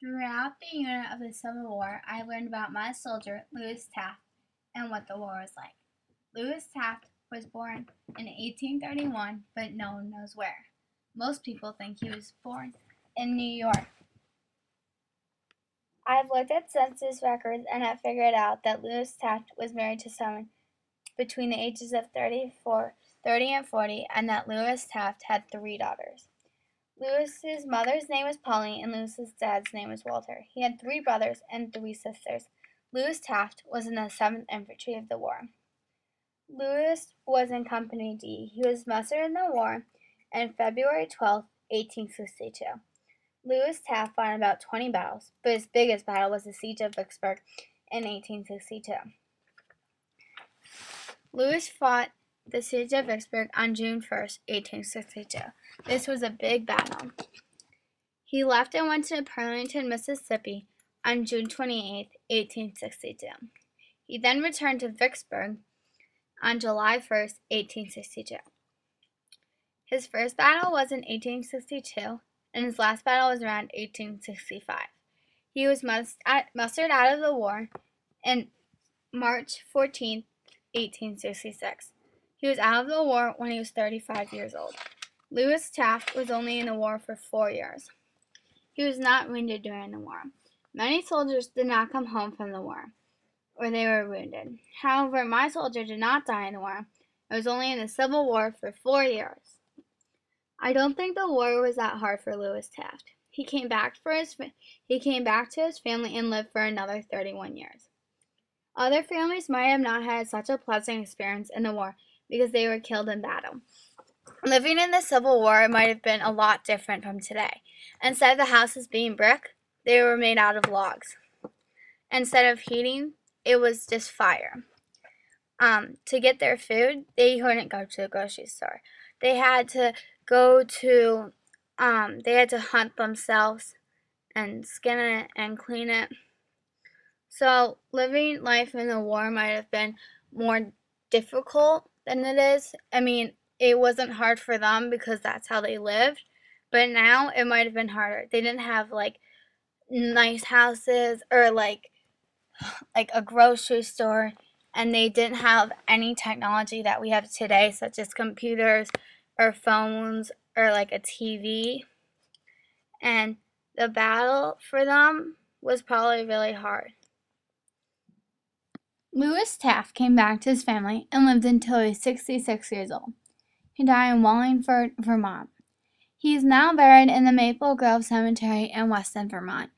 Throughout the unit of the Civil War, I learned about my soldier, Lewis Taft, and what the war was like. Lewis Taft was born in 1831, but no one knows where. Most people think he was born in New York. I've looked at census records and have figured out that Lewis Taft was married to someone between the ages of 30 and 40, and that Lewis Taft had 3 daughters. Lewis's mother's name was Polly, and Lewis's dad's name was Walter. He had 3 brothers and 3 sisters. Lewis Taft was in the 7th Infantry of the war. Lewis was in Company D. He was mustered in the war on February 12, 1862. Lewis Taft fought in about 20 battles, but his biggest battle was the Siege of Vicksburg in 1862. Lewis fought the Siege of Vicksburg on June 1st, 1862. This was a big battle. He left and went to Burlington, Mississippi on June 28, 1862. He then returned to Vicksburg on July 1st, 1862. His first battle was in 1862, and his last battle was around 1865. He was mustered out of the war on March 14, 1866. He was out of the war when he was 35 years old. Lewis Taft was only in the war for 4 years. He was not wounded during the war. Many soldiers did not come home from the war, or they were wounded. However, my soldier did not die in the war. I was only in the Civil War for 4 years. I don't think the war was that hard for Lewis Taft. He came back to his family and lived for another 31 years. Other families might have not had such a pleasant experience in the war because they were killed in battle. Living in the Civil War might have been a lot different from today. Instead of the houses being brick, they were made out of logs. Instead of heating, it was just fire. To get their food, they couldn't go to the grocery store. They had to hunt themselves and skin it and clean it. So living life in the war might have been more difficult than it is. I mean, it wasn't hard for them because that's how they lived, but now it might have been harder. They didn't have nice houses or like a grocery store, and they didn't have any technology that we have today, such as computers or phones or a TV. And the battle for them was probably really hard. Lewis Taft came back to his family and lived until he was 66 years old. He died in Wallingford, Vermont. He is now buried in the Maple Grove Cemetery in Weston, Vermont.